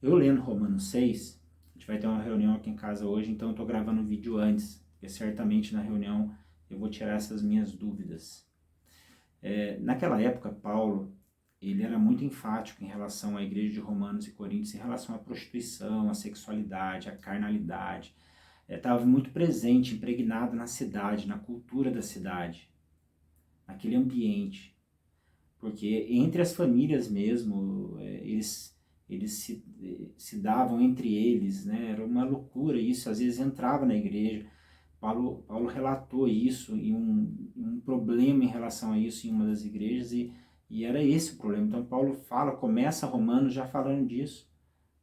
Eu lendo Romanos 6, a gente vai ter uma reunião aqui em casa hoje, então eu estou gravando um vídeo antes, porque certamente na reunião eu vou tirar essas minhas dúvidas. Naquela época, Paulo, ele era muito enfático em relação à igreja de Romanos e Coríntios, em relação à prostituição, à sexualidade, à carnalidade. Estava muito presente, impregnado na cidade, na cultura da cidade, naquele ambiente. Porque entre as famílias mesmo, eles se davam entre eles, né? Era uma loucura isso, às vezes entrava na igreja. Paulo relatou isso e um problema em relação a isso em uma das igrejas e era esse o problema. Então Paulo começa Romanos já falando disso,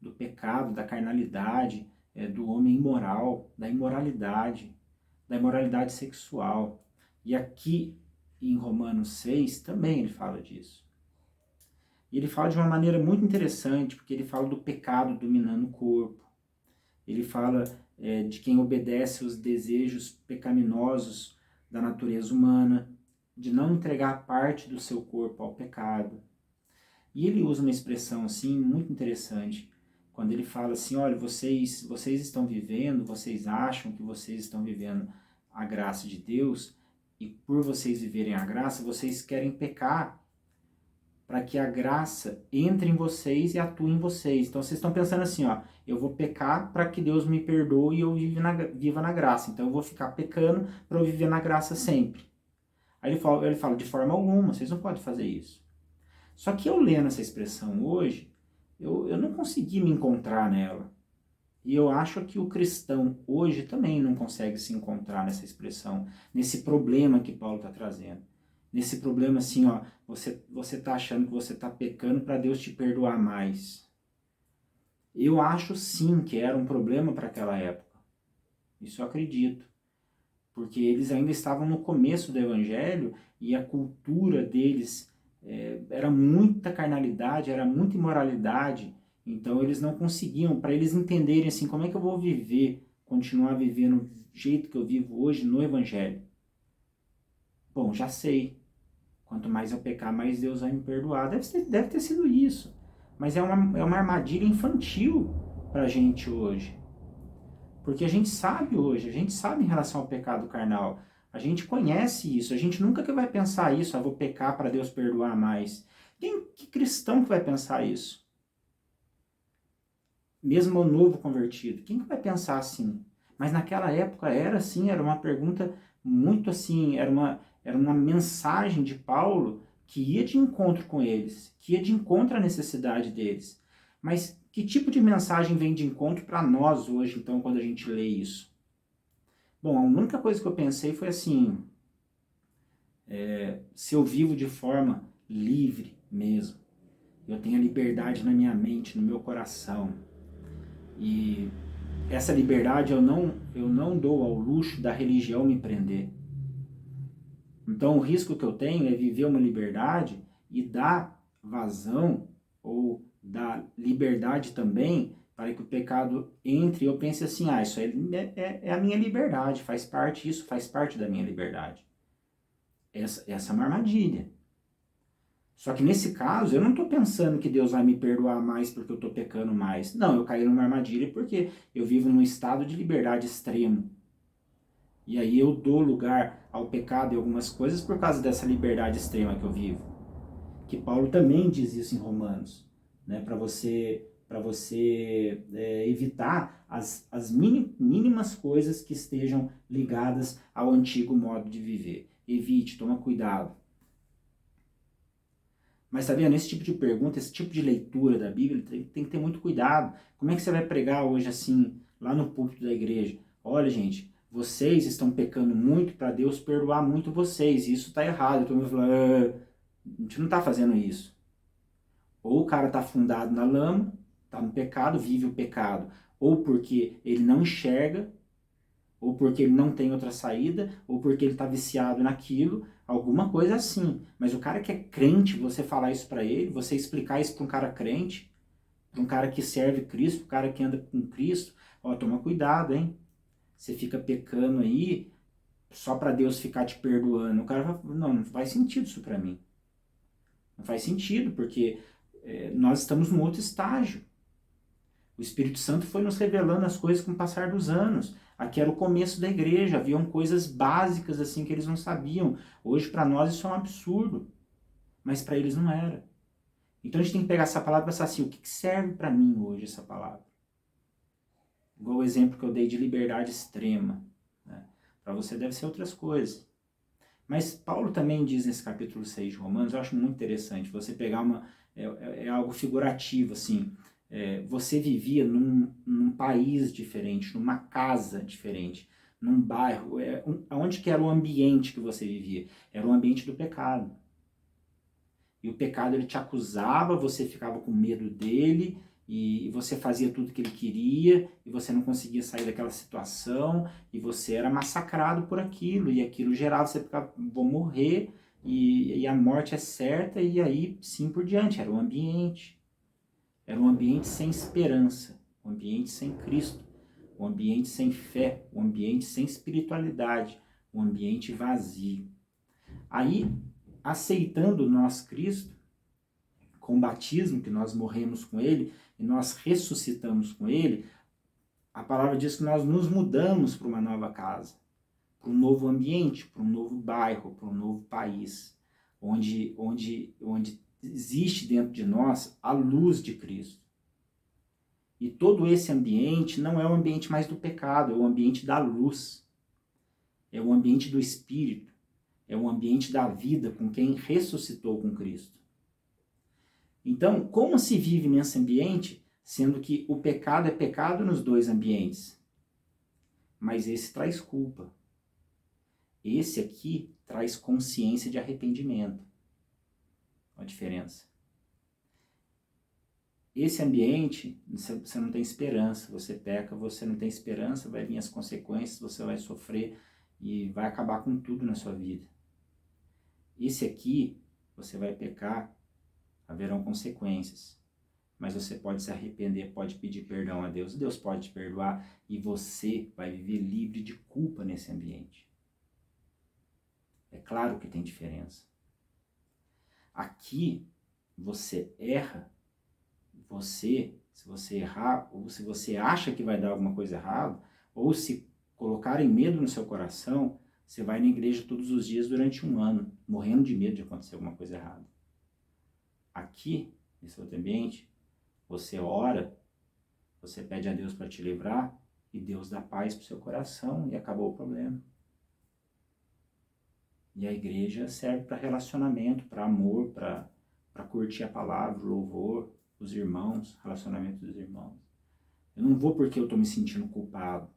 do pecado, da carnalidade, do homem imoral, da imoralidade sexual. E aqui em Romanos 6 também ele fala disso. E ele fala de uma maneira muito interessante, porque ele fala do pecado dominando o corpo. Ele fala de quem obedece aos desejos pecaminosos da natureza humana, de não entregar parte do seu corpo ao pecado. E ele usa uma expressão assim muito interessante, quando ele fala assim, olha, vocês estão vivendo, vocês acham que vocês estão vivendo a graça de Deus, e por vocês viverem a graça, vocês querem pecar para que a graça entre em vocês e atue em vocês. Então vocês estão pensando assim, ó, eu vou pecar para que Deus me perdoe e eu viva na graça. Então eu vou ficar pecando para eu viver na graça sempre. Aí ele fala, de forma alguma, vocês não podem fazer isso. Só que eu lendo essa expressão hoje, eu não consegui me encontrar nela. E eu acho que o cristão hoje também não consegue se encontrar nessa expressão, nesse problema que Paulo está trazendo. Nesse problema assim, ó, você está achando que você está pecando para Deus te perdoar mais. Eu acho sim que era um problema para aquela época. Isso eu acredito. Porque eles ainda estavam no começo do evangelho e a cultura deles era muita carnalidade, era muita imoralidade. Então eles não conseguiam, para eles entenderem assim, como é que eu vou viver, continuar vivendo do jeito que eu vivo hoje no evangelho. Bom, já sei. Quanto mais eu pecar, mais Deus vai me perdoar. Deve ter sido isso. Mas é uma armadilha infantil para a gente hoje. Porque a gente sabe hoje, a gente sabe em relação ao pecado carnal. A gente conhece isso, a gente nunca que vai pensar isso, vou pecar para Deus perdoar mais. Que cristão que vai pensar isso? Mesmo o novo convertido, quem que vai pensar assim? Mas naquela época era assim, era uma pergunta muito assim, era uma mensagem de Paulo que ia de encontro com eles, que ia de encontro à necessidade deles. Mas que tipo de mensagem vem de encontro para nós hoje, então, quando a gente lê isso? Bom, a única coisa que eu pensei foi assim, se eu vivo de forma livre mesmo, eu tenho a liberdade na minha mente, no meu coração, e essa liberdade eu não dou ao luxo da religião me prender. Então o risco que eu tenho é viver uma liberdade e dar vazão ou dar liberdade também para que o pecado entre e eu pense assim, isso é a minha liberdade, isso faz parte da minha liberdade. Essa é uma armadilha. Só que nesse caso, eu não estou pensando que Deus vai me perdoar mais porque eu estou pecando mais. Não, eu caí numa armadilha porque eu vivo num estado de liberdade extremo. E aí eu dou lugar ao pecado e algumas coisas por causa dessa liberdade extrema que eu vivo. Que Paulo também diz isso em Romanos, né? Para você evitar as mínimas coisas que estejam ligadas ao antigo modo de viver. Evite, toma cuidado. Mas tá vendo, esse tipo de pergunta, esse tipo de leitura da Bíblia tem que ter muito cuidado. Como é que você vai pregar hoje assim, lá no púlpito da igreja? Olha, gente, vocês estão pecando muito para Deus perdoar muito vocês, e isso está errado. Todo mundo fala, a gente não está fazendo isso. Ou o cara está afundado na lama, está no pecado, vive o pecado, ou porque ele não enxerga, ou porque ele não tem outra saída, ou porque ele está viciado naquilo, alguma coisa assim. Mas o cara que é crente, você falar isso para ele, você explicar isso para um cara crente, para um cara que serve Cristo, para um cara que anda com Cristo, toma cuidado, hein? Você fica pecando aí só para Deus ficar te perdoando. O cara fala, não faz sentido isso para mim. Não faz sentido, porque nós estamos num outro estágio. O Espírito Santo foi nos revelando as coisas com o passar dos anos. Aqui era o começo da igreja, haviam coisas básicas assim que eles não sabiam. Hoje para nós isso é um absurdo, mas para eles não era. Então a gente tem que pegar essa palavra e pensar assim, o que serve para mim hoje essa palavra? Igual o exemplo que eu dei de liberdade extrema, né? Para você deve ser outras coisas. Mas Paulo também diz nesse capítulo 6 de Romanos, eu acho muito interessante, você pegar é algo figurativo, assim, você vivia num país diferente, numa casa diferente, num bairro, onde que era o ambiente que você vivia? Era o ambiente do pecado. E o pecado ele te acusava, você ficava com medo dele, e você fazia tudo que ele queria, e você não conseguia sair daquela situação, e você era massacrado por aquilo, e aquilo gerava, você ficava, vou morrer, e a morte é certa, e aí sim por diante, era um ambiente sem esperança, um ambiente sem Cristo, um ambiente sem fé, um ambiente sem espiritualidade, um ambiente vazio. Aí, aceitando nós Cristo, com o batismo, que nós morremos com ele, e nós ressuscitamos com ele, a palavra diz que nós nos mudamos para uma nova casa, para um novo ambiente, para um novo bairro, para um novo país, onde existe dentro de nós a luz de Cristo. E todo esse ambiente não é o ambiente mais do pecado, é o ambiente da luz, é o ambiente do Espírito, é o ambiente da vida com quem ressuscitou com Cristo. Então, como se vive nesse ambiente, sendo que o pecado é pecado nos dois ambientes? Mas esse traz culpa. Esse aqui traz consciência de arrependimento. Olha a diferença. Esse ambiente, você não tem esperança. Você peca, você não tem esperança, vai vir as consequências, você vai sofrer e vai acabar com tudo na sua vida. Esse aqui, você vai pecar, haverão consequências, mas você pode se arrepender, pode pedir perdão a Deus, Deus pode te perdoar e você vai viver livre de culpa nesse ambiente. É claro que tem diferença. Aqui, você erra, se você errar, ou se você acha que vai dar alguma coisa errada, ou se colocarem medo no seu coração, você vai na igreja todos os dias durante 1 ano, morrendo de medo de acontecer alguma coisa errada. Aqui, nesse outro ambiente, você ora, você pede a Deus para te livrar e Deus dá paz para o seu coração e acabou o problema. E a igreja serve para relacionamento, para amor, para curtir a palavra, o louvor, os irmãos, relacionamento dos irmãos. Eu não vou porque eu estou me sentindo culpado.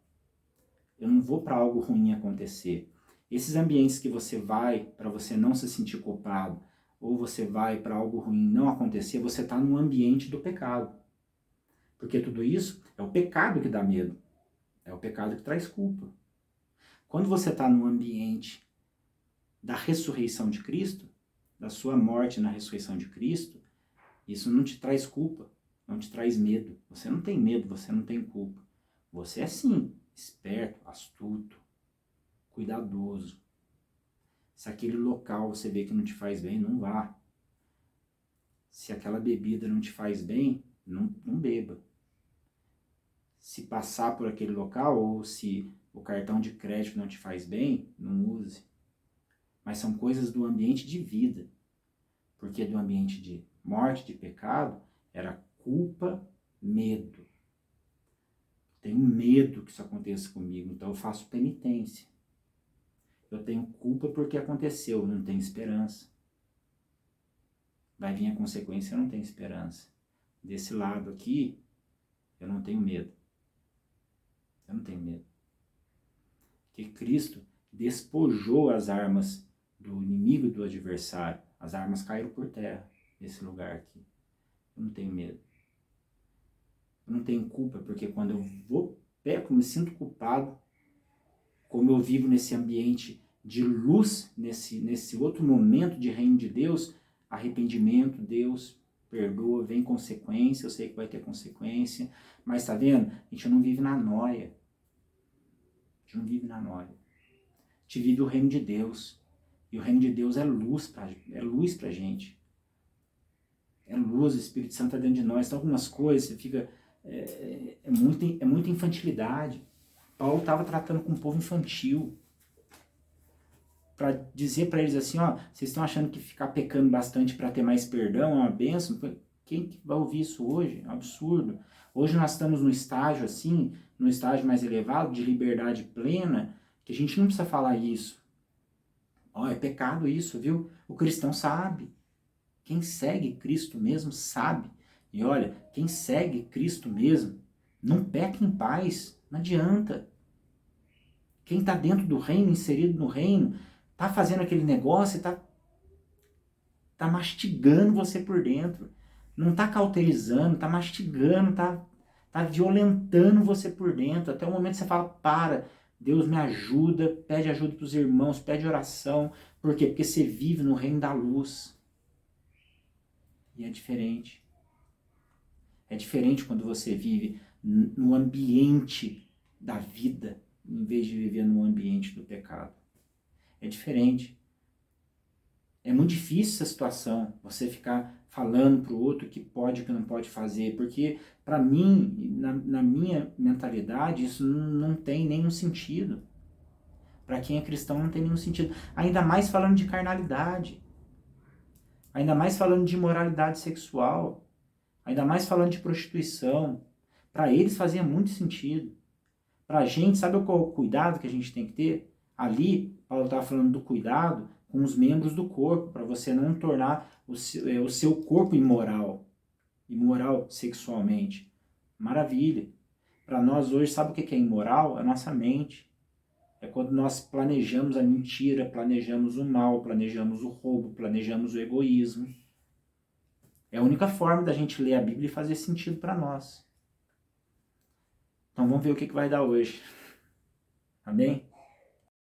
Eu não vou para algo ruim acontecer. Esses ambientes que você vai para você não se sentir culpado, ou você vai para algo ruim não acontecer, você está no ambiente do pecado. Porque tudo isso é o pecado que dá medo. É o pecado que traz culpa. Quando você está no ambiente da ressurreição de Cristo, da sua morte na ressurreição de Cristo, isso não te traz culpa, não te traz medo. Você não tem medo, você não tem culpa. Você é sim, esperto, astuto, cuidadoso. Se aquele local você vê que não te faz bem, não vá. Se aquela bebida não te faz bem, não beba. Se passar por aquele local ou se o cartão de crédito não te faz bem, não use. Mas são coisas do ambiente de vida. Porque do ambiente de morte, de pecado, era culpa, medo. Tenho medo que isso aconteça comigo, então eu faço penitência. Eu tenho culpa porque aconteceu, não tenho esperança. Vai vir a consequência, eu não tenho esperança. Desse lado aqui, eu não tenho medo. Eu não tenho medo. Porque Cristo despojou as armas do inimigo e do adversário. As armas caíram por terra nesse lugar aqui. Eu não tenho medo. Eu não tenho culpa, porque quando eu peco, me sinto culpado, como eu vivo nesse ambiente de luz, nesse outro momento de reino de Deus, arrependimento, Deus perdoa, vem consequência, eu sei que vai ter consequência, mas tá vendo? A gente não vive na nóia. A gente não vive na nóia. A gente vive o reino de Deus. E o reino de Deus é luz pra gente. É luz, o Espírito Santo está dentro de nós. Então algumas coisas você fica é muita infantilidade. Paulo estava tratando com um povo infantil, para dizer para eles assim, ó, vocês estão achando que ficar pecando bastante para ter mais perdão é uma bênção? Quem que vai ouvir isso hoje? É um absurdo. Hoje nós estamos no estágio assim, no estágio mais elevado, de liberdade plena, que a gente não precisa falar isso. Ó, é pecado isso, viu? O cristão sabe. Quem segue Cristo mesmo sabe. E olha, quem segue Cristo mesmo não peca em paz. Não adianta. Quem está dentro do reino, inserido no reino, está fazendo aquele negócio e tá mastigando você por dentro. Não está cauterizando, está mastigando, tá violentando você por dentro. Até o momento que você fala, para, Deus me ajuda, pede ajuda para os irmãos, pede oração. Por quê? Porque você vive no reino da luz. E é diferente. É diferente quando você vive no ambiente da vida, em vez de viver no ambiente do pecado. É diferente. É muito difícil essa situação, você ficar falando para o outro o que pode e o que não pode fazer, porque para mim, na minha mentalidade, isso não tem nenhum sentido. Para quem é cristão não tem nenhum sentido. Ainda mais falando de carnalidade. Ainda mais falando de imoralidade sexual. Ainda mais falando de prostituição. Para eles fazia muito sentido. Para a gente, sabe qual é o cuidado que a gente tem que ter? Ali, Paulo estava falando do cuidado com os membros do corpo, para você não tornar o seu corpo imoral sexualmente. Maravilha. Para nós hoje, sabe o que é imoral? A nossa mente. É quando nós planejamos a mentira, planejamos o mal, planejamos o roubo, planejamos o egoísmo. É a única forma da gente ler a Bíblia e fazer sentido para nós. Então vamos ver o que vai dar hoje. Amém?